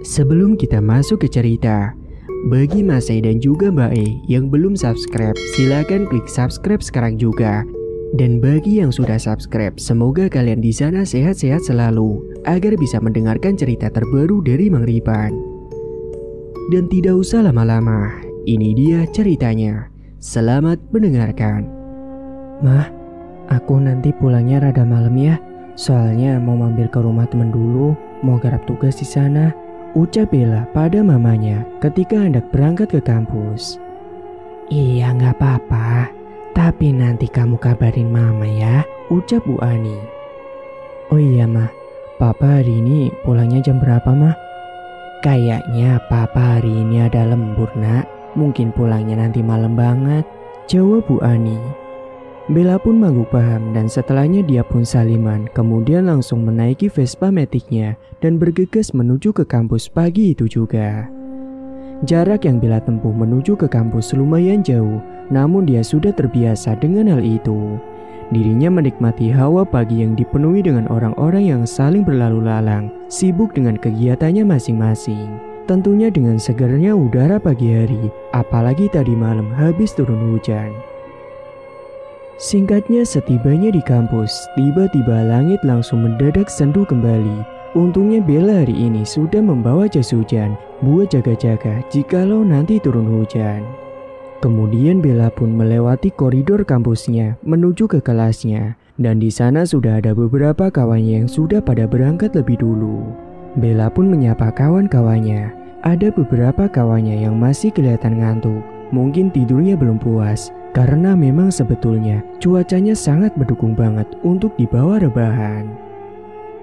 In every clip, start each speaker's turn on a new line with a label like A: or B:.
A: Sebelum kita masuk ke cerita, bagi Mas E dan juga Mbak E yang belum subscribe, silakan klik subscribe sekarang juga. Dan bagi yang sudah subscribe, semoga kalian di sana sehat-sehat selalu agar bisa mendengarkan cerita terbaru dari Mang Ripan. Dan tidak usah lama-lama, ini dia ceritanya. Selamat mendengarkan.
B: Mah, aku nanti pulangnya rada malam ya. Soalnya mau mampir ke rumah temen dulu, mau garap tugas di sana. Ucap Bella pada mamanya ketika hendak berangkat ke kampus. Iya nggak apa-apa, tapi nanti kamu kabarin mama ya, ucap Bu Ani. Oh iya mah, papa hari ini pulangnya jam berapa mah? Kayaknya papa hari ini ada lembur nak, mungkin pulangnya nanti malam banget, jawab Bu Ani. Bella pun mengangguk paham dan setelahnya dia pun saliman, kemudian langsung menaiki Vespa Matic-nya dan bergegas menuju ke kampus pagi itu juga. Jarak yang Bella tempuh menuju ke kampus lumayan jauh, namun dia sudah terbiasa dengan hal itu. Dirinya menikmati hawa pagi yang dipenuhi dengan orang-orang yang saling berlalu lalang, sibuk dengan kegiatannya masing-masing. Tentunya dengan segarnya udara pagi hari, apalagi tadi malam habis turun hujan. Singkatnya setibanya di kampus, tiba-tiba langit langsung mendadak sendu kembali. Untungnya Bella hari ini sudah membawa jas hujan buat jaga-jaga jikalau nanti turun hujan. Kemudian Bella pun melewati koridor kampusnya menuju ke kelasnya, dan di sana sudah ada beberapa kawannya yang sudah pada berangkat lebih dulu. Bella pun menyapa kawan-kawannya. Ada beberapa kawannya yang masih kelihatan ngantuk, mungkin tidurnya belum puas. Karena memang sebetulnya cuacanya sangat mendukung banget untuk dibawa rebahan.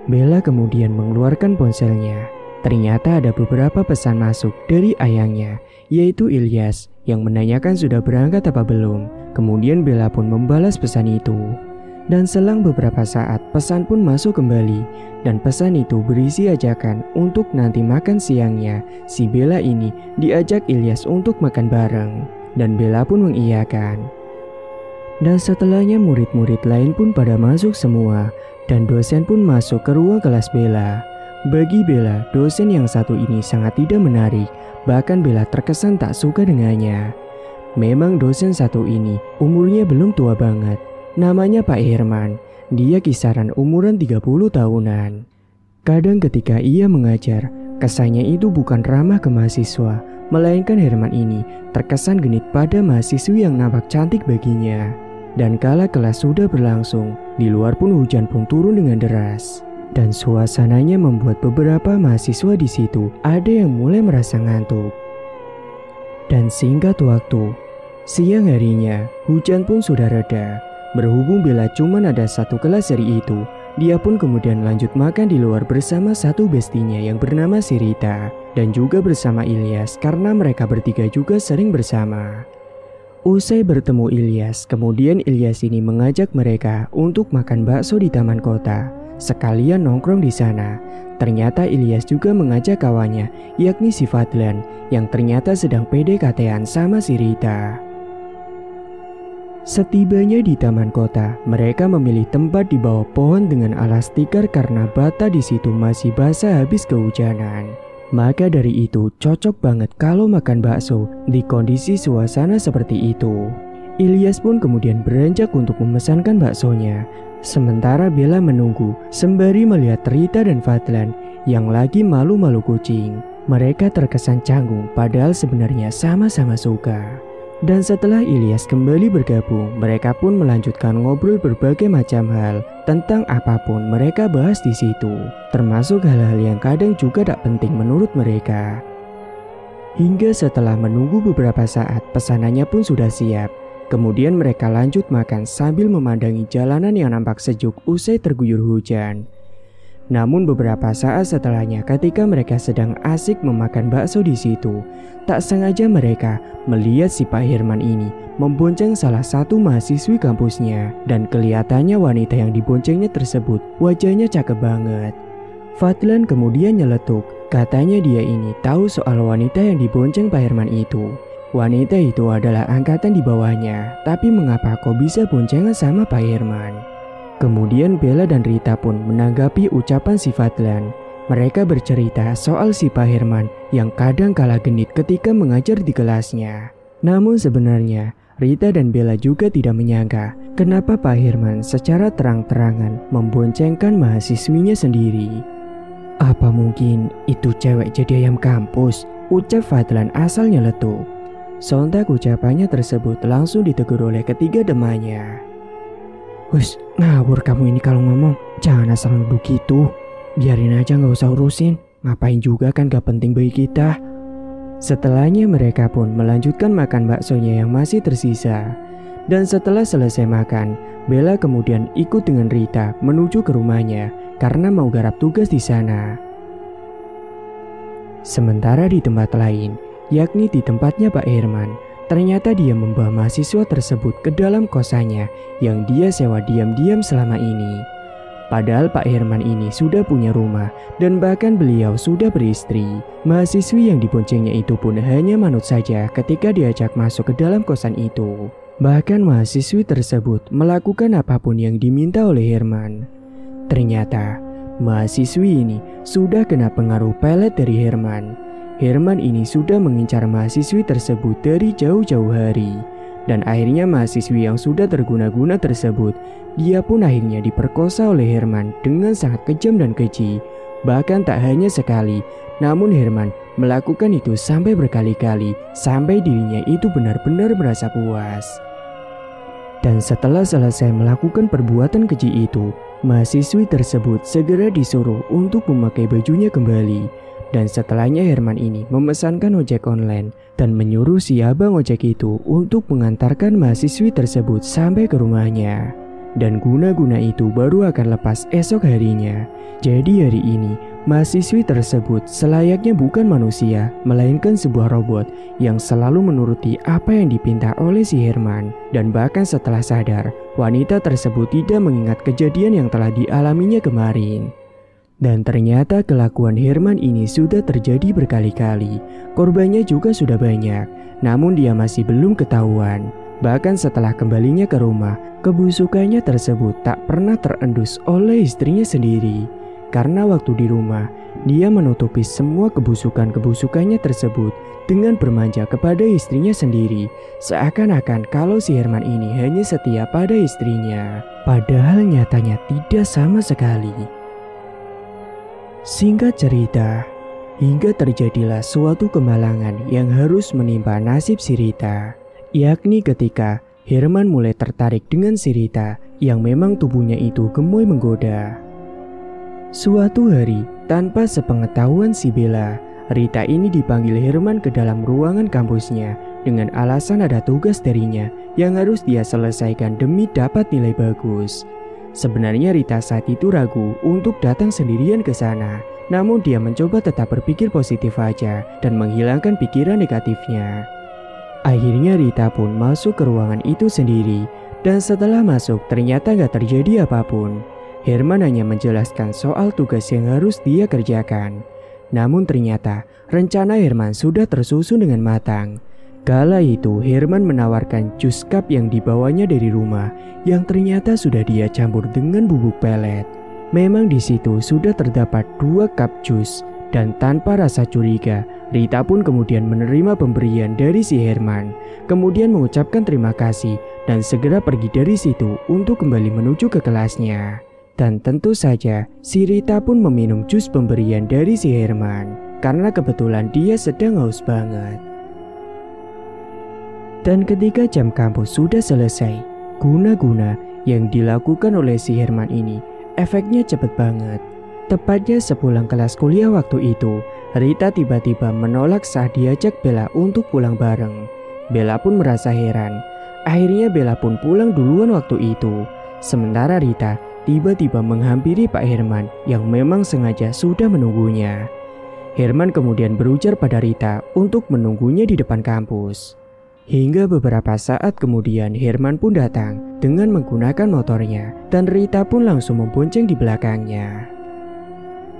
B: Bella kemudian mengeluarkan ponselnya. Ternyata ada beberapa pesan masuk dari ayangnya, yaitu Ilyas, yang menanyakan sudah berangkat apa belum. Kemudian Bella pun membalas pesan itu. Dan selang beberapa saat pesan pun masuk kembali. Dan pesan itu berisi ajakan untuk nanti makan siangnya. Si Bella ini diajak Ilyas untuk makan bareng. Dan Bella pun mengiyakan. Dan setelahnya murid-murid lain pun pada masuk semua. Dan dosen pun masuk ke ruang kelas Bella. Bagi Bella, dosen yang satu ini sangat tidak menarik. Bahkan Bella terkesan tak suka dengannya. Memang dosen satu ini umurnya belum tua banget. Namanya Pak Herman. Dia kisaran umuran 30 tahunan. Kadang ketika ia mengajar, kesannya itu bukan ramah ke mahasiswa. Melainkan Herman ini terkesan genit pada mahasiswi yang nampak cantik baginya. Dan kala kelas sudah berlangsung, di luar pun hujan pun turun dengan deras. Dan suasananya membuat beberapa mahasiswa di situ ada yang mulai merasa ngantuk. Dan singkat waktu, siang harinya hujan pun sudah reda. Berhubung Bella cuma ada satu kelas hari itu, dia pun kemudian lanjut makan di luar bersama satu bestinya yang bernama Sirita. Dan juga bersama Ilyas karena mereka bertiga juga sering bersama. Usai bertemu Ilyas, kemudian Ilyas ini mengajak mereka untuk makan bakso di taman kota. Sekalian nongkrong di sana. Ternyata Ilyas juga mengajak kawannya, yakni si Fadlan, yang ternyata sedang PDKT-an sama si Rita. Setibanya di taman kota, mereka memilih tempat di bawah pohon dengan alas tikar karena bata di situ masih basah habis kehujanan. Maka dari itu cocok banget kalau makan bakso di kondisi suasana seperti itu. Ilyas pun kemudian beranjak untuk memesankan baksonya. Sementara Bella menunggu sembari melihat Rita dan Fadlan yang lagi malu-malu kucing. Mereka terkesan canggung padahal sebenarnya sama-sama suka. Dan setelah Ilyas kembali bergabung, mereka pun melanjutkan ngobrol berbagai macam hal tentang apapun mereka bahas di situ, termasuk hal-hal yang kadang juga tak penting menurut mereka. Hingga setelah menunggu beberapa saat, pesanannya pun sudah siap. Kemudian mereka lanjut makan sambil memandangi jalanan yang nampak sejuk usai terguyur hujan. Namun beberapa saat setelahnya ketika mereka sedang asik memakan bakso di situ, tak sengaja mereka melihat si Pak Herman ini membonceng salah satu mahasiswi kampusnya. Dan kelihatannya wanita yang diboncengnya tersebut wajahnya cakep banget. Fadlan kemudian nyeletuk, katanya dia ini tahu soal wanita yang dibonceng Pak Herman itu. Wanita itu adalah angkatan di bawahnya, tapi mengapa kok bisa boncengan sama Pak Herman? Kemudian Bella dan Rita pun menanggapi ucapan si Fadlan. Mereka bercerita soal si Pak Herman yang kadang kala genit ketika mengajar di kelasnya. Namun sebenarnya Rita dan Bella juga tidak menyangka kenapa Pak Herman secara terang-terangan memboncengkan mahasiswinya sendiri. Apa mungkin itu cewek jadi ayam kampus? Ucap Fadlan asal nyeletuk. Sontak ucapannya tersebut langsung ditegur oleh ketiga temannya. Wus, ngawur kamu ini kalau ngomong. Jangan asal nuduh gitu. Biarin aja, gak usah urusin. Ngapain juga kan gak penting bagi kita. Setelahnya mereka pun melanjutkan makan baksonya yang masih tersisa. Dan setelah selesai makan, Bella kemudian ikut dengan Rita menuju ke rumahnya karena mau garap tugas di sana. Sementara di tempat lain, yakni di tempatnya Pak Herman, ternyata dia membawa mahasiswa tersebut ke dalam kosannya yang dia sewa diam-diam selama ini. Padahal Pak Herman ini sudah punya rumah dan bahkan beliau sudah beristri. Mahasiswi yang diboncengnya itu pun hanya manut saja ketika diajak masuk ke dalam kosan itu. Bahkan mahasiswi tersebut melakukan apapun yang diminta oleh Herman. Ternyata mahasiswi ini sudah kena pengaruh pelet dari Herman. Herman ini sudah mengincar mahasiswi tersebut dari jauh-jauh hari. Dan akhirnya mahasiswi yang sudah terguna-guna tersebut, dia pun akhirnya diperkosa oleh Herman dengan sangat kejam dan keji. Bahkan tak hanya sekali, namun Herman melakukan itu sampai berkali-kali, sampai dirinya itu benar-benar merasa puas. Dan setelah selesai melakukan perbuatan keji itu, mahasiswi tersebut segera disuruh untuk memakai bajunya kembali. Dan setelahnya Herman ini memesankan ojek online dan menyuruh si abang ojek itu untuk mengantarkan mahasiswi tersebut sampai ke rumahnya. Dan guna-guna itu baru akan lepas esok harinya. Jadi hari ini mahasiswi tersebut selayaknya bukan manusia, melainkan sebuah robot yang selalu menuruti apa yang dipinta oleh si Herman. Dan bahkan setelah sadar, wanita tersebut tidak mengingat kejadian yang telah dialaminya kemarin. Dan ternyata kelakuan Herman ini sudah terjadi berkali-kali. Korbannya juga sudah banyak, namun dia masih belum ketahuan. Bahkan setelah kembalinya ke rumah, kebusukannya tersebut tak pernah terendus oleh istrinya sendiri. Karena waktu di rumah, dia menutupi semua kebusukannya tersebut dengan bermanja kepada istrinya sendiri. Seakan-akan kalau si Herman ini hanya setia pada istrinya. Padahal nyatanya tidak sama sekali. Singkat cerita, hingga terjadilah suatu kemalangan yang harus menimpa nasib si Rita. Yakni ketika Herman mulai tertarik dengan si Rita yang memang tubuhnya itu gemoy menggoda. Suatu hari, tanpa sepengetahuan si Bella, Rita ini dipanggil Herman ke dalam ruangan kampusnya dengan alasan ada tugas darinya yang harus dia selesaikan demi dapat nilai bagus. Sebenarnya Rita saat itu ragu untuk datang sendirian ke sana, namun dia mencoba tetap berpikir positif aja dan menghilangkan pikiran negatifnya. Akhirnya Rita pun masuk ke ruangan itu sendiri, dan setelah masuk ternyata gak terjadi apapun. Herman hanya menjelaskan soal tugas yang harus dia kerjakan. Namun ternyata rencana Herman sudah tersusun dengan matang. Kala itu Herman menawarkan jus cup yang dibawanya dari rumah yang ternyata sudah dia campur dengan bubuk pelet. Memang di situ sudah terdapat 2 cup jus dan tanpa rasa curiga Rita pun kemudian menerima pemberian dari si Herman, kemudian mengucapkan terima kasih dan segera pergi dari situ untuk kembali menuju ke kelasnya. Dan tentu saja si Rita pun meminum jus pemberian dari si Herman karena kebetulan dia sedang haus banget. Dan ketika jam kampus sudah selesai, guna-guna yang dilakukan oleh si Herman ini efeknya cepet banget. Tepatnya sepulang kelas kuliah waktu itu, Rita tiba-tiba menolak saat diajak Bella untuk pulang bareng. Bella pun merasa heran. Akhirnya Bella pun pulang duluan waktu itu. Sementara Rita tiba-tiba menghampiri Pak Herman yang memang sengaja sudah menunggunya. Herman kemudian berujar pada Rita untuk menunggunya di depan kampus. Hingga beberapa saat kemudian Herman pun datang dengan menggunakan motornya dan Rita pun langsung membonceng di belakangnya.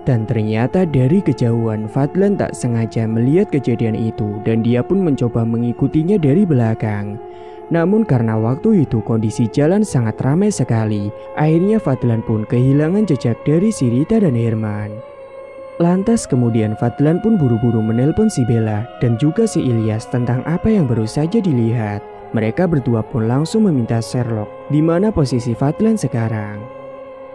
B: Dan ternyata dari kejauhan Fadlan tak sengaja melihat kejadian itu dan dia pun mencoba mengikutinya dari belakang. Namun karena waktu itu kondisi jalan sangat ramai sekali, akhirnya Fadlan pun kehilangan jejak dari si Rita dan Herman. Lantas kemudian Fadlan pun buru-buru menelpon si Bella dan juga si Ilyas tentang apa yang baru saja dilihat. Mereka berdua pun langsung meminta Sherlock di mana posisi Fadlan sekarang.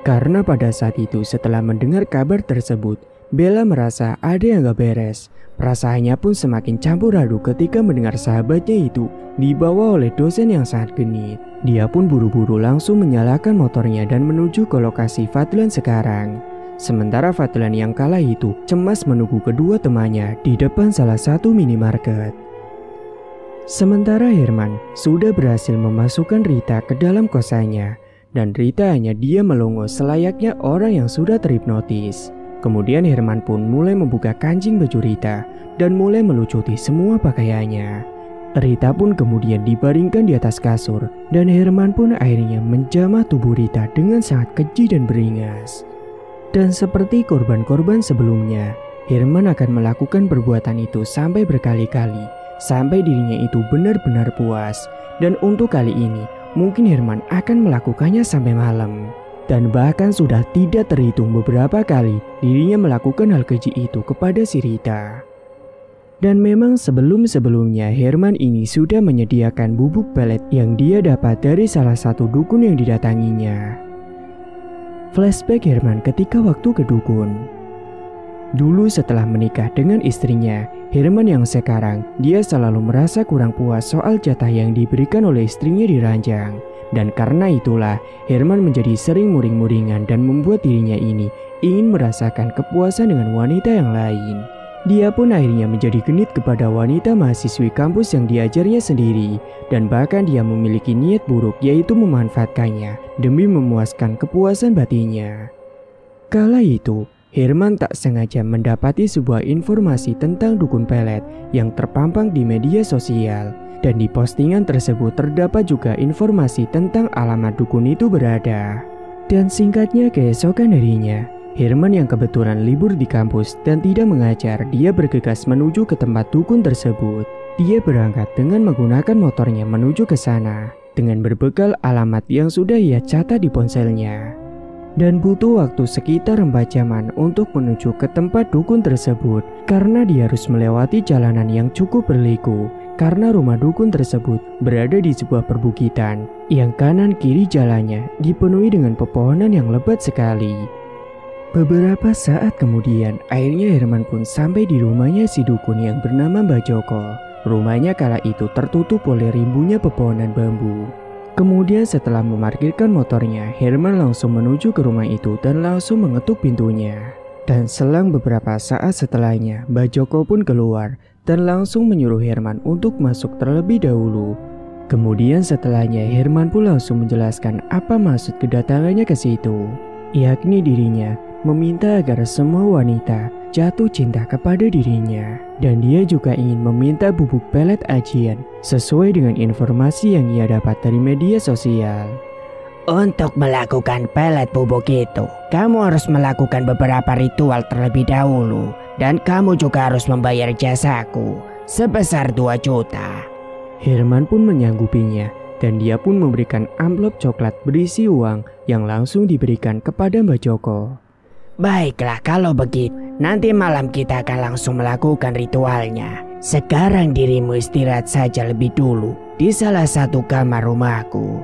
B: Karena pada saat itu setelah mendengar kabar tersebut, Bella merasa ada yang gak beres. Perasaannya pun semakin campur aduk ketika mendengar sahabatnya itu dibawa oleh dosen yang sangat genit. Dia pun buru-buru langsung menyalakan motornya dan menuju ke lokasi Fadlan sekarang. Sementara Fadlan yang kala itu cemas menunggu kedua temannya di depan salah satu minimarket. Sementara Herman sudah berhasil memasukkan Rita ke dalam kosannya dan Rita hanya diam melongo selayaknya orang yang sudah terhipnotis. Kemudian Herman pun mulai membuka kancing baju Rita dan mulai melucuti semua pakaiannya. Rita pun kemudian dibaringkan di atas kasur dan Herman pun akhirnya menjamah tubuh Rita dengan sangat keji dan beringas. Dan seperti korban-korban sebelumnya, Herman akan melakukan perbuatan itu sampai berkali-kali, sampai dirinya itu benar-benar puas. Dan untuk kali ini, mungkin Herman akan melakukannya sampai malam. Dan bahkan sudah tidak terhitung beberapa kali dirinya melakukan hal keji itu kepada si Rita. Dan memang sebelum-sebelumnya Herman ini sudah menyediakan bubuk pelet yang dia dapat dari salah satu dukun yang didatanginya. Flashback Herman ketika waktu ke dukun. Dulu setelah menikah dengan istrinya, Herman yang sekarang dia selalu merasa kurang puas soal jatah yang diberikan oleh istrinya di ranjang. Dan karena itulah Herman menjadi sering muring-muringan dan membuat dirinya ini ingin merasakan kepuasan dengan wanita yang lain. Dia pun akhirnya menjadi genit kepada wanita mahasiswi kampus yang diajarnya sendiri dan bahkan dia memiliki niat buruk yaitu memanfaatkannya demi memuaskan kepuasan batinnya. Kala itu, Herman tak sengaja mendapati sebuah informasi tentang dukun pelet yang terpampang di media sosial dan di postingan tersebut terdapat juga informasi tentang alamat dukun itu berada. Dan singkatnya keesokan harinya, Herman yang kebetulan libur di kampus dan tidak mengajar, dia bergegas menuju ke tempat dukun tersebut. Dia berangkat dengan menggunakan motornya menuju ke sana dengan berbekal alamat yang sudah ia catat di ponselnya. Dan butuh waktu sekitar 4 jaman untuk menuju ke tempat dukun tersebut karena dia harus melewati jalanan yang cukup berliku karena rumah dukun tersebut berada di sebuah perbukitan yang kanan kiri jalannya dipenuhi dengan pepohonan yang lebat sekali. Beberapa saat kemudian, akhirnya Herman pun sampai di rumahnya si dukun yang bernama Mbak Joko. Rumahnya kala itu tertutup oleh rimbunya pepohonan bambu. Kemudian setelah memarkirkan motornya, Herman langsung menuju ke rumah itu dan langsung mengetuk pintunya. Dan selang beberapa saat setelahnya, Mbak Joko pun keluar dan langsung menyuruh Herman untuk masuk terlebih dahulu. Kemudian setelahnya, Herman pun langsung menjelaskan apa maksud kedatangannya ke situ, yakni dirinya meminta agar semua wanita jatuh cinta kepada dirinya. Dan dia juga ingin meminta bubuk pelet ajian sesuai dengan informasi yang ia dapat dari media sosial.
C: Untuk melakukan pelet bubuk itu, kamu harus melakukan beberapa ritual terlebih dahulu. Dan kamu juga harus membayar jasaku sebesar 2 juta.
B: Herman pun menyanggupinya dan dia pun memberikan amplop coklat berisi uang yang langsung diberikan kepada Mbak Joko.
C: Baiklah kalau begitu, nanti malam kita akan langsung melakukan ritualnya. Sekarang dirimu istirahat saja lebih dulu di salah satu kamar rumahku.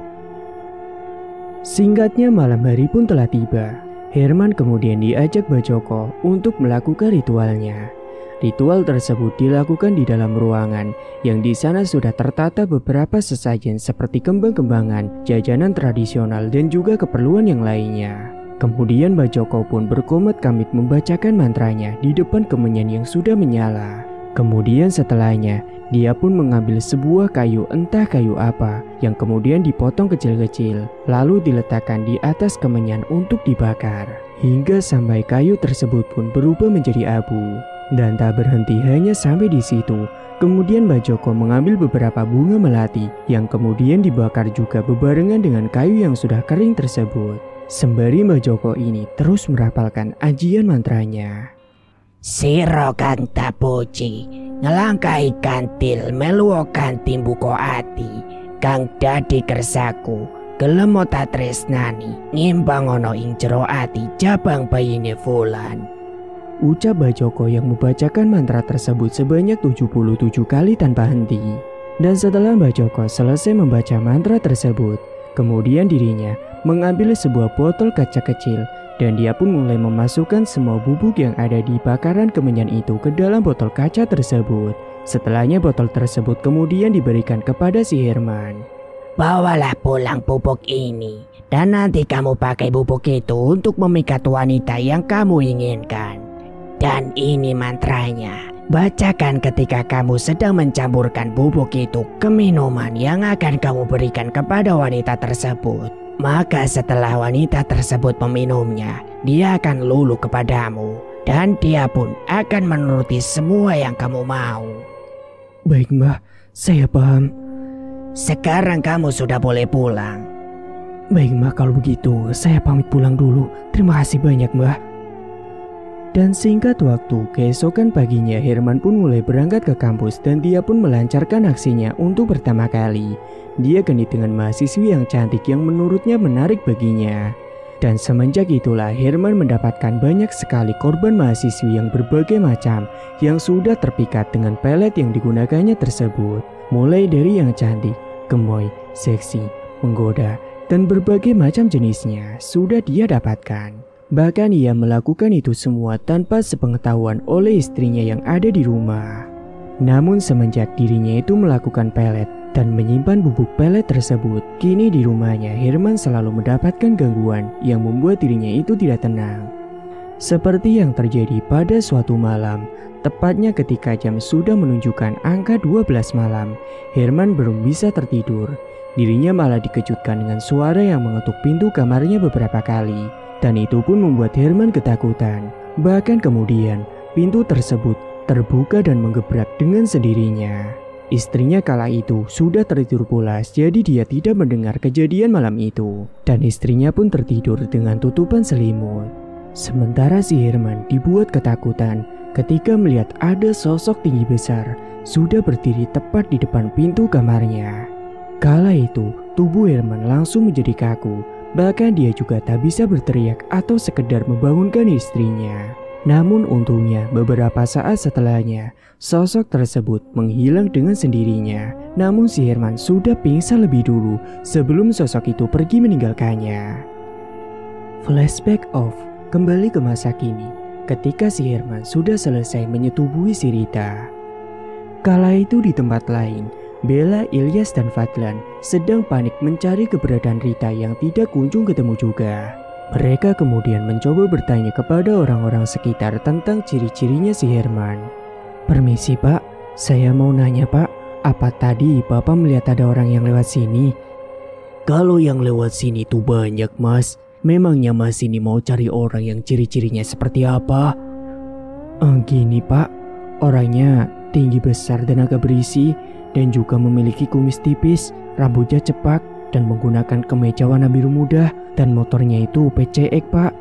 B: Singkatnya malam hari pun telah tiba. Herman kemudian diajak Mbak Joko untuk melakukan ritualnya. Ritual tersebut dilakukan di dalam ruangan yang di sana sudah tertata beberapa sesajen seperti kembang-kembangan, jajanan tradisional dan juga keperluan yang lainnya. Kemudian Mbak Joko pun berkomat-kamit membacakan mantranya di depan kemenyan yang sudah menyala. Kemudian setelahnya, dia pun mengambil sebuah kayu entah kayu apa yang kemudian dipotong kecil-kecil lalu diletakkan di atas kemenyan untuk dibakar. Hingga sampai kayu tersebut pun berubah menjadi abu. Dan tak berhenti hanya sampai di situ. Kemudian Mbak Joko mengambil beberapa bunga melati yang kemudian dibakar juga bebarengan dengan kayu yang sudah kering tersebut. Sembari Mbak Joko ini terus merapalkan ajian mantranya.
C: Siro kang tapuji, ngelangkai kantil meluo kanti buko ati, kang dadi kersaku, gelemo tatresnani, ngimbang ono ing jero ati jabang bayine Fulan.
B: ucap Bajoko yang membacakan mantra tersebut sebanyak 77 kali tanpa henti. Dan setelah Bajoko selesai membaca mantra tersebut, kemudian dirinya mengambil sebuah botol kaca kecil dan dia pun mulai memasukkan semua bubuk yang ada di bakaran kemenyan itu ke dalam botol kaca tersebut. Setelahnya botol tersebut kemudian diberikan kepada si Herman.
C: Bawalah pulang bubuk ini, dan nanti kamu pakai bubuk itu untuk memikat wanita yang kamu inginkan. Dan ini mantranya. Bacakan ketika kamu sedang mencampurkan bubuk itu ke minuman yang akan kamu berikan kepada wanita tersebut. Maka setelah wanita tersebut meminumnya, dia akan luluh kepadamu. Dan dia pun akan menuruti semua yang kamu mau.
B: Baik Mbah, saya paham.
C: Sekarang kamu sudah boleh pulang.
B: Baik Mbah, kalau begitu saya pamit pulang dulu. Terima kasih banyak Mbah. Dan singkat waktu, keesokan paginya Herman pun mulai berangkat ke kampus dan dia pun melancarkan aksinya untuk pertama kali. Dia genit dengan mahasiswi yang cantik yang menurutnya menarik baginya. Dan semenjak itulah Herman mendapatkan banyak sekali korban mahasiswi yang berbagai macam yang sudah terpikat dengan pelet yang digunakannya tersebut. Mulai dari yang cantik, gemoy, seksi, menggoda, dan berbagai macam jenisnya sudah dia dapatkan. Bahkan ia melakukan itu semua tanpa sepengetahuan oleh istrinya yang ada di rumah. Namun semenjak dirinya itu melakukan pelet dan menyimpan bubuk pelet tersebut, kini di rumahnya Herman selalu mendapatkan gangguan yang membuat dirinya itu tidak tenang. Seperti yang terjadi pada suatu malam, tepatnya ketika jam sudah menunjukkan angka 12 malam, Herman belum bisa tertidur. Dirinya malah dikejutkan dengan suara yang mengetuk pintu kamarnya beberapa kali. Dan itu pun membuat Herman ketakutan. Bahkan kemudian pintu tersebut terbuka dan menggebrak dengan sendirinya. Istrinya kala itu sudah tertidur pulas, jadi dia tidak mendengar kejadian malam itu. Dan istrinya pun tertidur dengan tutupan selimut. Sementara si Herman dibuat ketakutan ketika melihat ada sosok tinggi besar sudah berdiri tepat di depan pintu kamarnya. Kala itu tubuh Herman langsung menjadi kaku. Bahkan dia juga tak bisa berteriak atau sekedar membangunkan istrinya. Namun untungnya beberapa saat setelahnya, sosok tersebut menghilang dengan sendirinya. Namun si Herman sudah pingsan lebih dulu sebelum sosok itu pergi meninggalkannya. Flashback off, kembali ke masa kini ketika si Herman sudah selesai menyetubuhi si Rita. Kala itu di tempat lain, Bella, Ilyas, dan Fadlan sedang panik mencari keberadaan Rita yang tidak kunjung ketemu juga. Mereka kemudian mencoba bertanya kepada orang-orang sekitar tentang ciri-cirinya si Herman. Permisi Pak, saya mau nanya Pak, apa tadi Bapak melihat ada orang yang lewat sini?
C: Kalau yang lewat sini tuh banyak Mas. Memangnya Mas ini mau cari orang yang ciri-cirinya seperti apa?
B: Gini Pak, orangnya tinggi besar dan agak berisi, dan juga memiliki kumis tipis, rambutnya cepak, dan menggunakan kemeja warna biru muda, dan motornya itu PCX Pak.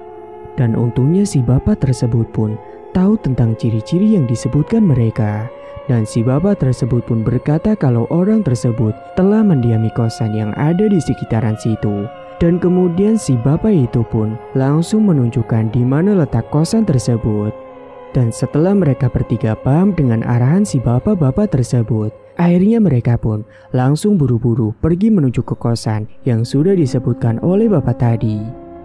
B: Dan untungnya si bapak tersebut pun tahu tentang ciri-ciri yang disebutkan mereka. Dan si bapak tersebut pun berkata kalau orang tersebut telah mendiami kosan yang ada di sekitaran situ. Dan kemudian si bapak itu pun langsung menunjukkan di mana letak kosan tersebut. Dan setelah mereka bertiga paham dengan arahan si bapak-bapak tersebut, akhirnya mereka pun langsung buru-buru pergi menuju ke kosan yang sudah disebutkan oleh bapak tadi.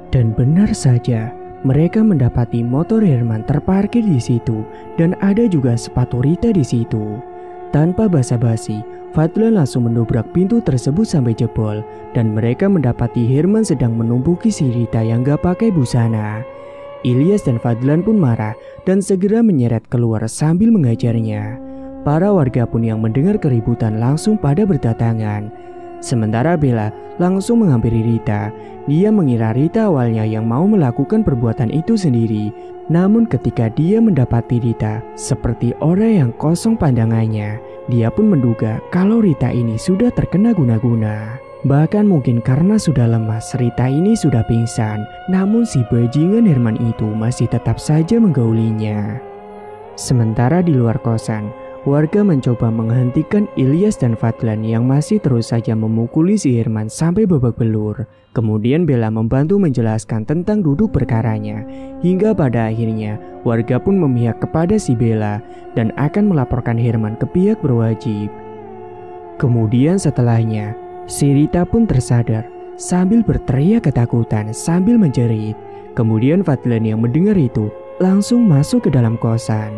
B: Dan benar saja, mereka mendapati motor Herman terparkir di situ dan ada juga sepatu Rita di situ. Tanpa basa-basi, Fadlan langsung mendobrak pintu tersebut sampai jebol dan mereka mendapati Herman sedang menumpuki si Rita yang gak pakai busana. Ilyas dan Fadlan pun marah dan segera menyeret keluar sambil mengajarnya. Para warga pun yang mendengar keributan langsung pada berdatangan. Sementara Bella langsung menghampiri Rita. Dia mengira Rita awalnya yang mau melakukan perbuatan itu sendiri. Namun ketika dia mendapati Rita seperti orang yang kosong pandangannya, dia pun menduga kalau Rita ini sudah terkena guna-guna. Bahkan mungkin karena sudah lemas, Rita ini sudah pingsan. Namun si bajingan Herman itu masih tetap saja menggaulinya. Sementara di luar kosan, warga mencoba menghentikan Ilyas dan Fadlan yang masih terus saja memukuli si Herman sampai babak belur. Kemudian Bella membantu menjelaskan tentang duduk perkaranya. Hingga pada akhirnya warga pun memihak kepada si Bella dan akan melaporkan Herman ke pihak berwajib. Kemudian setelahnya, si Rita pun tersadar sambil berteriak ketakutan sambil menjerit. Kemudian Fadlan yang mendengar itu langsung masuk ke dalam kosan.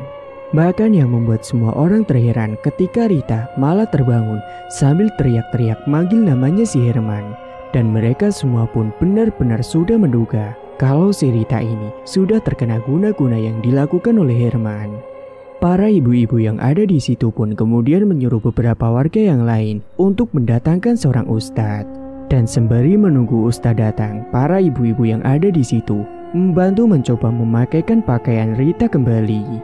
B: Bahkan yang membuat semua orang terheran ketika Rita malah terbangun sambil teriak-teriak manggil namanya si Herman. Dan mereka semua pun benar-benar sudah menduga kalau si Rita ini sudah terkena guna-guna yang dilakukan oleh Herman. Para ibu-ibu yang ada di situ pun kemudian menyuruh beberapa warga yang lain untuk mendatangkan seorang ustadz. Dan sembari menunggu ustadz datang, para ibu-ibu yang ada di situ membantu mencoba memakaikan pakaian Rita kembali.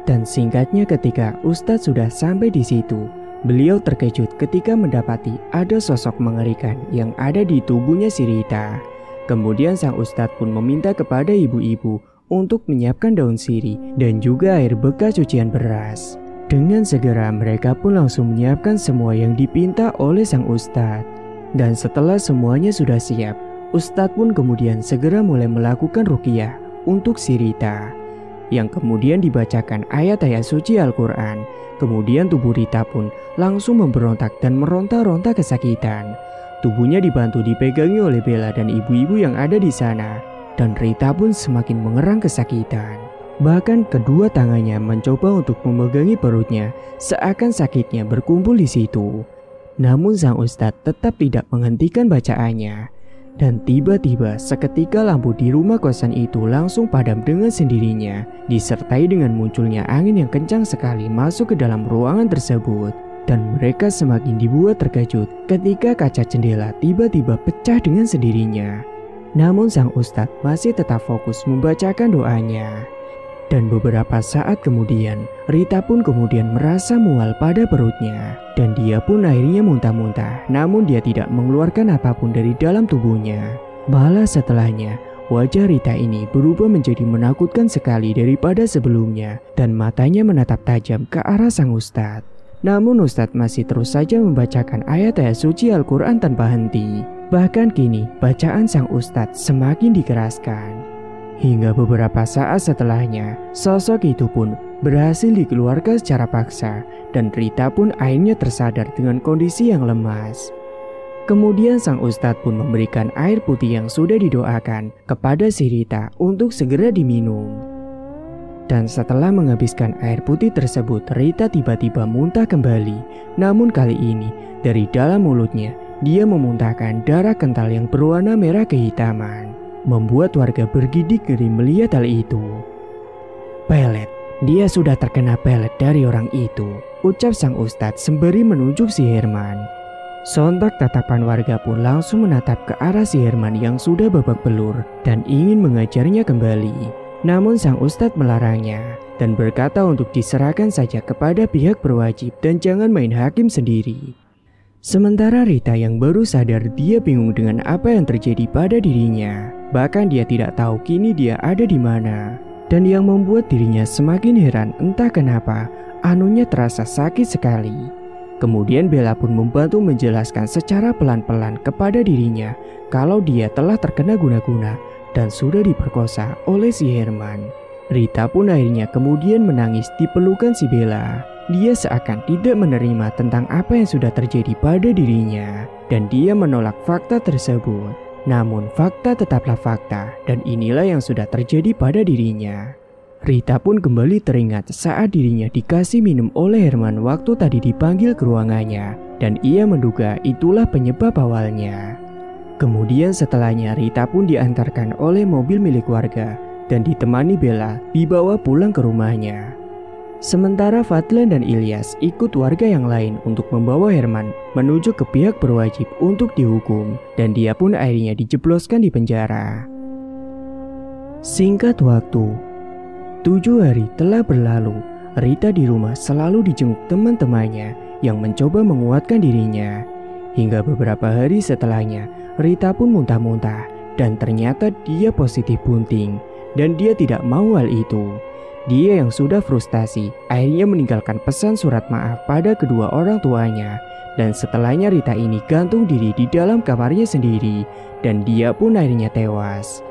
B: Dan singkatnya ketika ustadz sudah sampai di situ, beliau terkejut ketika mendapati ada sosok mengerikan yang ada di tubuhnya si Rita. Kemudian sang ustadz pun meminta kepada ibu-ibu untuk menyiapkan daun sirih dan juga air bekas cucian beras. Dengan segera mereka pun langsung menyiapkan semua yang dipinta oleh sang ustadz. Dan setelah semuanya sudah siap, ustadz pun kemudian segera mulai melakukan ruqyah untuk si Rita, yang kemudian dibacakan ayat-ayat suci Al-Quran. Kemudian tubuh Rita pun langsung memberontak dan meronta-ronta kesakitan. Tubuhnya dibantu dipegangi oleh Bella dan ibu-ibu yang ada di sana. Dan Rita pun semakin mengerang kesakitan. Bahkan kedua tangannya mencoba untuk memegangi perutnya, seakan sakitnya berkumpul di situ. Namun sang ustadz tetap tidak menghentikan bacaannya. Dan tiba-tiba seketika lampu di rumah kosan itu langsung padam dengan sendirinya, disertai dengan munculnya angin yang kencang sekali masuk ke dalam ruangan tersebut. Dan mereka semakin dibuat terkejut ketika kaca jendela tiba-tiba pecah dengan sendirinya. Namun sang ustadz masih tetap fokus membacakan doanya. Dan beberapa saat kemudian, Rita pun kemudian merasa mual pada perutnya. Dan dia pun akhirnya muntah-muntah, namun dia tidak mengeluarkan apapun dari dalam tubuhnya. Malah setelahnya, wajah Rita ini berubah menjadi menakutkan sekali daripada sebelumnya. Dan matanya menatap tajam ke arah sang ustadz. Namun ustadz masih terus saja membacakan ayat-ayat suci Al-Quran tanpa henti. Bahkan kini, bacaan sang ustadz semakin dikeraskan. Hingga beberapa saat setelahnya, sosok itu pun berhasil dikeluarkan secara paksa dan Rita pun akhirnya tersadar dengan kondisi yang lemas. Kemudian sang ustadz pun memberikan air putih yang sudah didoakan kepada si Rita untuk segera diminum. Dan setelah menghabiskan air putih tersebut, Rita tiba-tiba muntah kembali. Namun kali ini, dari dalam mulutnya, dia memuntahkan darah kental yang berwarna merah kehitaman. Membuat warga bergidik ngeri melihat hal itu. "Pelet, dia sudah terkena pelet dari orang itu," ucap sang ustadz sembari menunjuk si Herman. Sontak tatapan warga pun langsung menatap ke arah si Herman yang sudah babak belur dan ingin mengajarnya kembali. Namun sang ustadz melarangnya dan berkata untuk diserahkan saja kepada pihak berwajib dan jangan main hakim sendiri. Sementara Rita yang baru sadar, dia bingung dengan apa yang terjadi pada dirinya. Bahkan dia tidak tahu kini dia ada di mana. Dan yang membuat dirinya semakin heran entah kenapa anunya terasa sakit sekali. Kemudian Bella pun membantu menjelaskan secara pelan-pelan kepada dirinya kalau dia telah terkena guna-guna dan sudah diperkosa oleh si Herman. Rita pun akhirnya kemudian menangis di pelukan si Bella. Dia seakan tidak menerima tentang apa yang sudah terjadi pada dirinya dan dia menolak fakta tersebut. Namun fakta tetaplah fakta dan inilah yang sudah terjadi pada dirinya. Rita pun kembali teringat saat dirinya dikasih minum oleh Herman waktu tadi dipanggil ke ruangannya dan ia menduga itulah penyebab awalnya. Kemudian setelahnya Rita pun diantarkan oleh mobil milik warga dan ditemani Bella dibawa pulang ke rumahnya. Sementara Fadlan dan Ilyas ikut warga yang lain untuk membawa Herman menuju ke pihak berwajib untuk dihukum dan dia pun akhirnya dijebloskan di penjara. Singkat waktu, 7 hari telah berlalu. Rita di rumah selalu dijenguk teman-temannya yang mencoba menguatkan dirinya. Hingga beberapa hari setelahnya, Rita pun muntah-muntah dan ternyata dia positif bunting dan dia tidak mau hal itu. Dia yang sudah frustasi akhirnya meninggalkan pesan surat maaf pada kedua orang tuanya. Dan setelahnya Rita ini gantung diri di dalam kamarnya sendiri dan dia pun akhirnya tewas.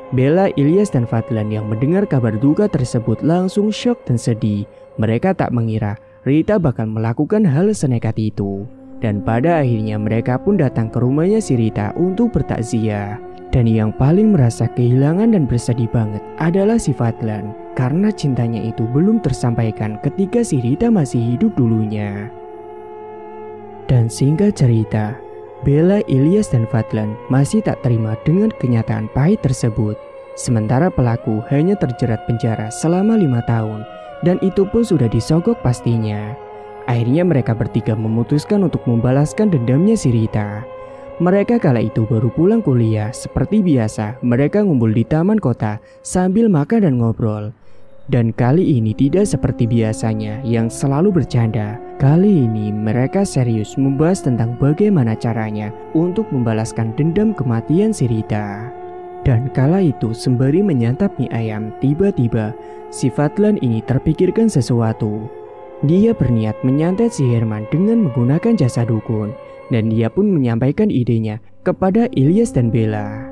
B: Bella, Ilyas, dan Fadlan yang mendengar kabar duka tersebut langsung syok dan sedih. Mereka tak mengira Rita bakal melakukan hal senekat itu. Dan pada akhirnya mereka pun datang ke rumahnya si Rita untuk bertakziah. Dan yang paling merasa kehilangan dan bersedih banget adalah si Fadlan. Karena cintanya itu belum tersampaikan ketika si Rita masih hidup dulunya. Dan singkat cerita, Bella, Ilyas, dan Fadlan masih tak terima dengan kenyataan pahit tersebut. Sementara pelaku hanya terjerat penjara selama 5 tahun dan itu pun sudah disogok pastinya. Akhirnya mereka bertiga memutuskan untuk membalaskan dendamnya si Rita. Mereka kala itu baru pulang kuliah. Seperti biasa, mereka ngumpul di taman kota sambil makan dan ngobrol. Dan kali ini tidak seperti biasanya yang selalu bercanda. Kali ini mereka serius membahas tentang bagaimana caranya untuk membalaskan dendam kematian si Rita. Dan kala itu sembari menyantap mie ayam, tiba-tiba si Fadlan ini terpikirkan sesuatu. Dia berniat menyantet si Herman dengan menggunakan jasa dukun. Dan dia pun menyampaikan idenya kepada Ilyas dan Bella.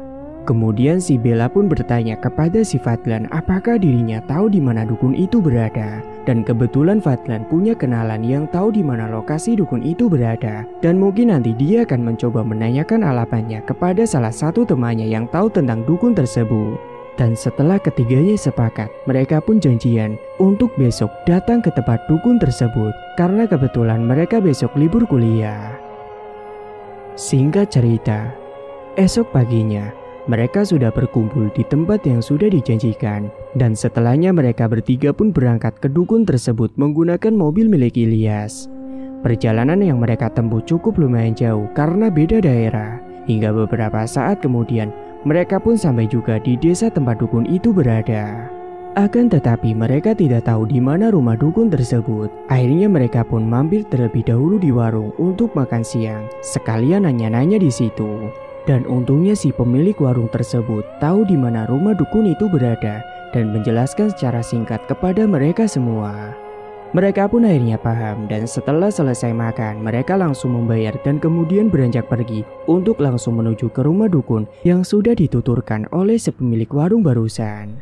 B: Kemudian si Bella pun bertanya kepada si Fadlan apakah dirinya tahu di mana dukun itu berada. Dan kebetulan Fadlan punya kenalan yang tahu di mana lokasi dukun itu berada. Dan mungkin nanti dia akan mencoba menanyakan alamatnya kepada salah satu temannya yang tahu tentang dukun tersebut. Dan setelah ketiganya sepakat, mereka pun janjian untuk besok datang ke tempat dukun tersebut. Karena kebetulan mereka besok libur kuliah. Singkat cerita, esok paginya mereka sudah berkumpul di tempat yang sudah dijanjikan. Dan setelahnya mereka bertiga pun berangkat ke dukun tersebut menggunakan mobil milik Ilyas. Perjalanan yang mereka tempuh cukup lumayan jauh karena beda daerah. Hingga beberapa saat kemudian mereka pun sampai juga di desa tempat dukun itu berada. Akan tetapi mereka tidak tahu di mana rumah dukun tersebut. Akhirnya mereka pun mampir terlebih dahulu di warung untuk makan siang. Sekalian nanya-nanya di situ. Dan untungnya si pemilik warung tersebut tahu di mana rumah dukun itu berada dan menjelaskan secara singkat kepada mereka semua. Mereka pun akhirnya paham dan setelah selesai makan mereka langsung membayar dan kemudian beranjak pergi untuk langsung menuju ke rumah dukun yang sudah dituturkan oleh si pemilik warung barusan.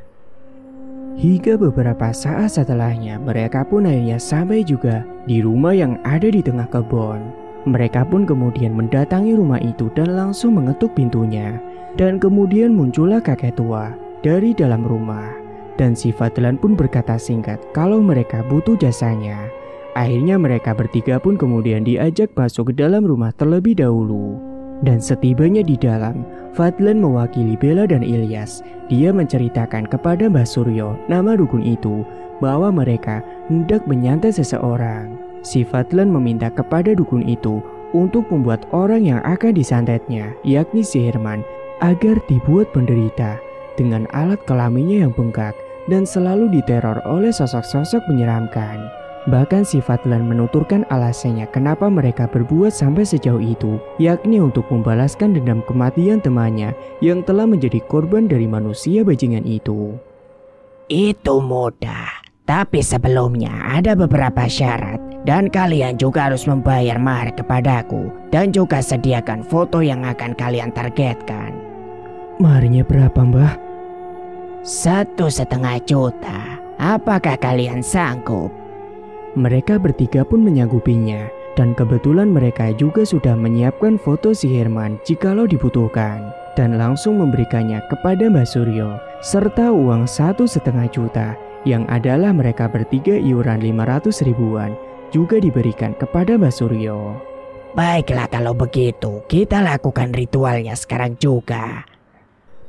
B: Hingga beberapa saat setelahnya mereka pun akhirnya sampai juga di rumah yang ada di tengah kebun. Mereka pun kemudian mendatangi rumah itu dan langsung mengetuk pintunya. Dan kemudian muncullah kakek tua dari dalam rumah. Dan si Fadlan pun berkata singkat kalau mereka butuh jasanya. Akhirnya mereka bertiga pun kemudian diajak masuk ke dalam rumah terlebih dahulu. Dan setibanya di dalam, Fadlan mewakili Bella dan Ilyas. Dia menceritakan kepada Mbah Suryo, nama dukun itu, bahwa mereka hendak menyantet seseorang. Si Fadlan meminta kepada dukun itu untuk membuat orang yang akan disantetnya, yakni si Herman, agar dibuat penderita dengan alat kelaminnya yang bengkak dan selalu diteror oleh sosok-sosok menyeramkan. Bahkan si Fadlan menuturkan alasannya kenapa mereka berbuat sampai sejauh itu, yakni untuk membalaskan dendam kematian temannya yang telah menjadi korban dari manusia bajingan itu.
C: Itu mudah, tapi sebelumnya ada beberapa syarat. Dan kalian juga harus membayar mahar kepadaku. Dan juga sediakan foto yang akan kalian targetkan.
B: Maharnya berapa, Mbah?
C: 1,5 juta. Apakah kalian sanggup?
B: Mereka bertiga pun menyanggupinya. Dan kebetulan mereka juga sudah menyiapkan foto si Herman jikalau dibutuhkan. Dan langsung memberikannya kepada Mbah Suryo. Serta uang 1,5 juta. Yang adalah mereka bertiga iuran 500 ribuan. Juga diberikan kepada Mbah Suryo.
C: Baiklah kalau begitu, kita lakukan ritualnya sekarang juga.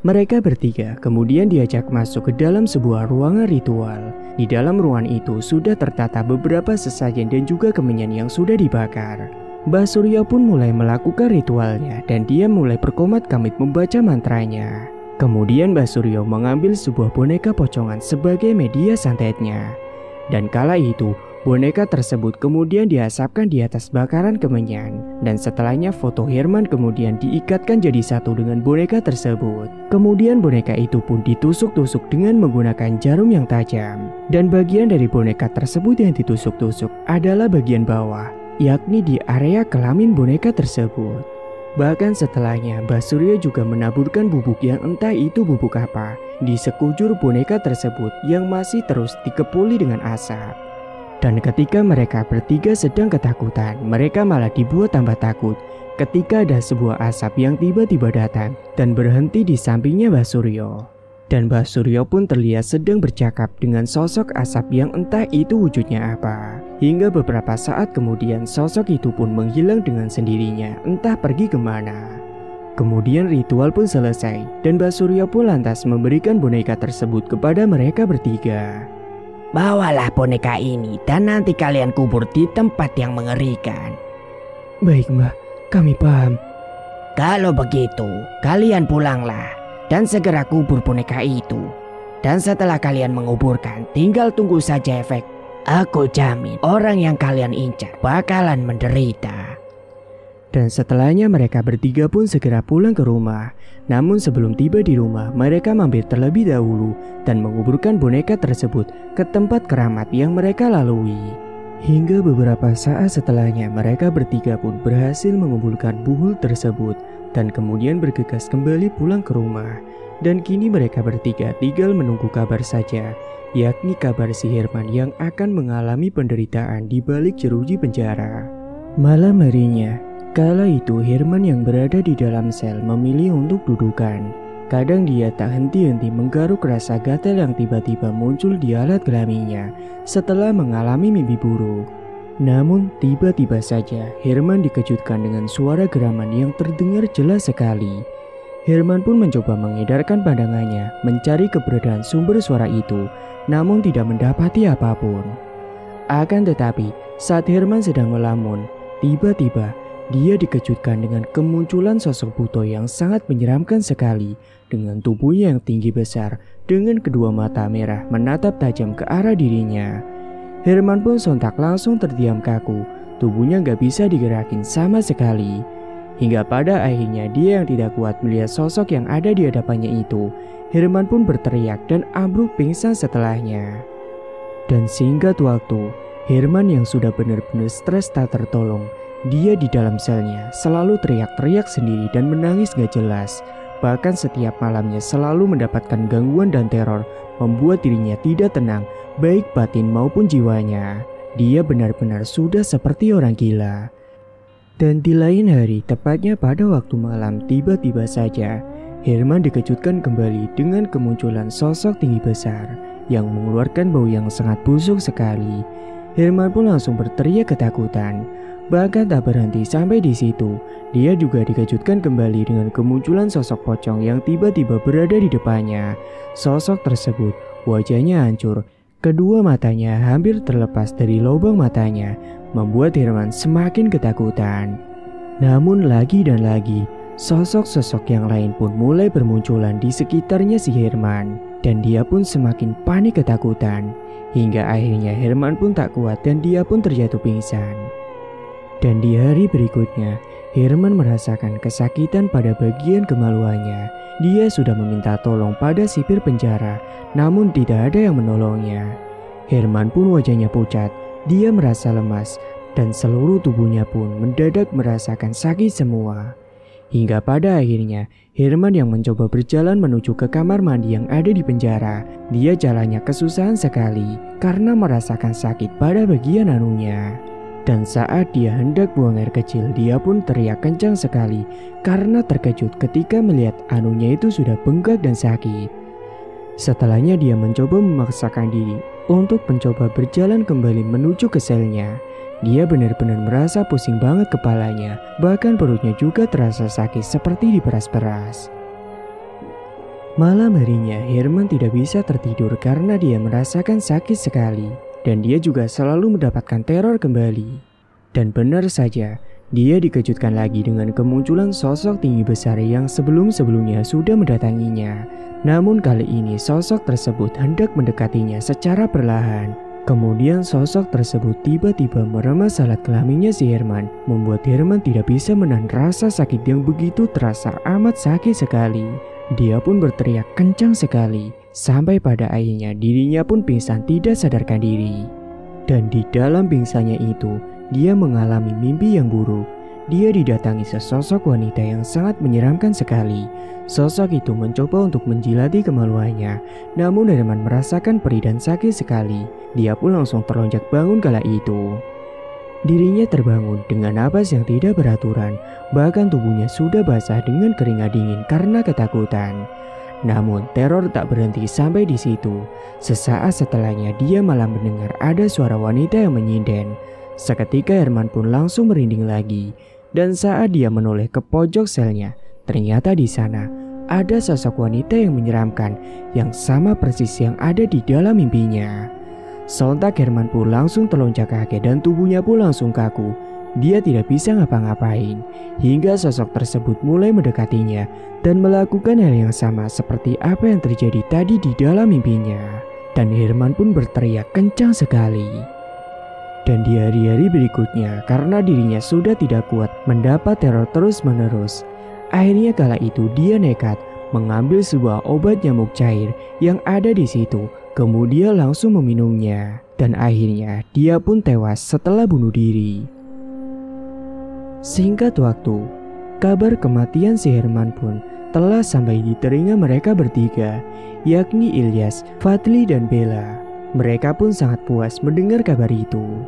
B: Mereka bertiga kemudian diajak masuk ke dalam sebuah ruangan ritual. Di dalam ruangan itu sudah tertata beberapa sesajen dan juga kemenyan yang sudah dibakar. Mbah Suryo pun mulai melakukan ritualnya dan dia mulai berkomat-kamit membaca mantranya. Kemudian Mbah Suryo mengambil sebuah boneka pocongan sebagai media santetnya. Dan kala itu Boneka tersebut kemudian diasapkan di atas bakaran kemenyan, dan setelahnya foto Herman kemudian diikatkan jadi satu dengan boneka tersebut. Kemudian boneka itu pun ditusuk-tusuk dengan menggunakan jarum yang tajam, dan bagian dari boneka tersebut yang ditusuk-tusuk adalah bagian bawah, yakni di area kelamin boneka tersebut. Bahkan setelahnya, Mbah Suryo juga menaburkan bubuk yang entah itu bubuk apa di sekujur boneka tersebut yang masih terus dikepuli dengan asap. Dan ketika mereka bertiga sedang ketakutan, mereka malah dibuat tambah takut ketika ada sebuah asap yang tiba-tiba datang dan berhenti di sampingnya Mbah Suryo. Dan Mbah Suryo pun terlihat sedang bercakap dengan sosok asap yang entah itu wujudnya apa. Hingga beberapa saat kemudian sosok itu pun menghilang dengan sendirinya, entah pergi kemana. Kemudian ritual pun selesai dan Mbah Suryo pun lantas memberikan boneka tersebut kepada mereka bertiga.
C: Bawalah boneka ini dan nanti kalian kubur di tempat yang mengerikan.
B: Baik Mbah, kami paham.
C: Kalau begitu, kalian pulanglah dan segera kubur boneka itu. Dan setelah kalian menguburkan, tinggal tunggu saja efek. Aku jamin orang yang kalian incar bakalan menderita.
B: Dan setelahnya mereka bertiga pun segera pulang ke rumah. Namun sebelum tiba di rumah, mereka mampir terlebih dahulu dan menguburkan boneka tersebut ke tempat keramat yang mereka lalui. Hingga beberapa saat setelahnya, mereka bertiga pun berhasil mengumpulkan buhul tersebut dan kemudian bergegas kembali pulang ke rumah. Dan kini mereka bertiga tinggal menunggu kabar saja, yakni kabar si Herman yang akan mengalami penderitaan di balik jeruji penjara. Malam harinya, kala itu Herman yang berada di dalam sel memilih untuk dudukan. Kadang dia tak henti-henti menggaruk rasa gatal yang tiba-tiba muncul di alat kelaminnya setelah mengalami mimpi buruk. Namun tiba-tiba saja Herman dikejutkan dengan suara geraman yang terdengar jelas sekali. Herman pun mencoba mengedarkan pandangannya mencari keberadaan sumber suara itu, namun tidak mendapati apapun. Akan tetapi saat Herman sedang melamun, tiba-tiba dia dikejutkan dengan kemunculan sosok buto yang sangat menyeramkan sekali, dengan tubuhnya yang tinggi besar, dengan kedua mata merah menatap tajam ke arah dirinya. Herman pun sontak langsung terdiam kaku, tubuhnya gak bisa digerakin sama sekali. Hingga pada akhirnya dia yang tidak kuat melihat sosok yang ada di hadapannya itu. Herman pun berteriak dan ambruk pingsan setelahnya. Dan singkat waktu, Herman yang sudah benar-benar stres tak tertolong, dia di dalam selnya selalu teriak-teriak sendiri dan menangis gak jelas. Bahkan setiap malamnya selalu mendapatkan gangguan dan teror, membuat dirinya tidak tenang, baik batin maupun jiwanya. Dia benar-benar sudah seperti orang gila. Dan di lain hari, tepatnya pada waktu malam, tiba-tiba saja Herman dikejutkan kembali dengan kemunculan sosok tinggi besar yang mengeluarkan bau yang sangat busuk sekali. Herman pun langsung berteriak ketakutan. Bahkan tak berhenti sampai di situ, dia juga dikejutkan kembali dengan kemunculan sosok pocong yang tiba-tiba berada di depannya. Sosok tersebut wajahnya hancur, kedua matanya hampir terlepas dari lubang matanya, membuat Herman semakin ketakutan. Namun lagi dan lagi, sosok-sosok yang lain pun mulai bermunculan di sekitarnya si Herman, dan dia pun semakin panik ketakutan. Hingga akhirnya Herman pun tak kuat dan dia pun terjatuh pingsan. Dan di hari berikutnya, Herman merasakan kesakitan pada bagian kemaluannya. Dia sudah meminta tolong pada sipir penjara, namun tidak ada yang menolongnya. Herman pun wajahnya pucat, dia merasa lemas, dan seluruh tubuhnya pun mendadak merasakan sakit semua. Hingga pada akhirnya, Herman yang mencoba berjalan menuju ke kamar mandi yang ada di penjara. Dia jalannya kesusahan sekali karena merasakan sakit pada bagian anunya. Dan saat dia hendak buang air kecil, dia pun teriak kencang sekali karena terkejut ketika melihat anunya itu sudah bengkak dan sakit. Setelahnya dia mencoba memaksakan diri untuk mencoba berjalan kembali menuju ke selnya. Dia benar-benar merasa pusing banget kepalanya, bahkan perutnya juga terasa sakit seperti diperas-peras. Malam harinya Herman tidak bisa tertidur karena dia merasakan sakit sekali. Dan dia juga selalu mendapatkan teror kembali. Dan benar saja, dia dikejutkan lagi dengan kemunculan sosok tinggi besar yang sebelum-sebelumnya sudah mendatanginya. Namun kali ini sosok tersebut hendak mendekatinya secara perlahan. Kemudian sosok tersebut tiba-tiba meremas alat kelaminnya si Herman, membuat Herman tidak bisa menahan rasa sakit yang begitu terasa amat sakit sekali. Dia pun berteriak kencang sekali, sampai pada akhirnya dirinya pun pingsan tidak sadarkan diri. Dan di dalam pingsannya itu, dia mengalami mimpi yang buruk. Dia didatangi sesosok wanita yang sangat menyeramkan sekali. Sosok itu mencoba untuk menjilati kemaluannya, namun Herman merasakan perih dan sakit sekali. Dia pun langsung terlonjak bangun kala itu. Dirinya terbangun dengan napas yang tidak beraturan, bahkan tubuhnya sudah basah dengan keringat dingin karena ketakutan. Namun teror tak berhenti sampai di situ. Sesaat setelahnya dia malah mendengar ada suara wanita yang menyinden. Seketika Herman pun langsung merinding lagi. Dan saat dia menoleh ke pojok selnya, ternyata di sana ada sosok wanita yang menyeramkan yang sama persis yang ada di dalam mimpinya. Sontak Herman pun langsung terlonjak kaget dan tubuhnya pun langsung kaku. Dia tidak bisa ngapa-ngapain hingga sosok tersebut mulai mendekatinya dan melakukan hal yang sama seperti apa yang terjadi tadi di dalam mimpinya. Dan Herman pun berteriak kencang sekali. Dan di hari-hari berikutnya, karena dirinya sudah tidak kuat mendapat teror terus-menerus, akhirnya kala itu dia nekat mengambil sebuah obat nyamuk cair yang ada di situ, kemudian langsung meminumnya. Dan akhirnya dia pun tewas setelah bunuh diri. Singkat waktu, kabar kematian si Herman pun telah sampai di telinga mereka bertiga, yakni Ilyas, Fadli, dan Bella. Mereka pun sangat puas mendengar kabar itu.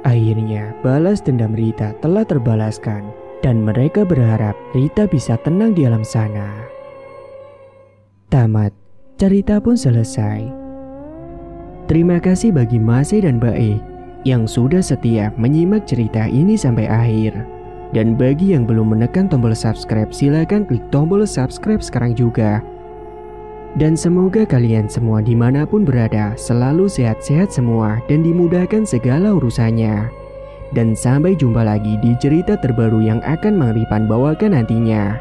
B: Akhirnya balas dendam Rita telah terbalaskan dan mereka berharap Rita bisa tenang di alam sana. Tamat, cerita pun selesai.
A: Terima kasih bagi Mas E dan Mbak E yang sudah setia menyimak cerita ini sampai akhir. Dan bagi yang belum menekan tombol subscribe, silakan klik tombol subscribe sekarang juga. Dan semoga kalian semua dimanapun berada selalu sehat-sehat semua dan dimudahkan segala urusannya. Dan sampai jumpa lagi di cerita terbaru yang akan Mang Ripan bawakan nantinya.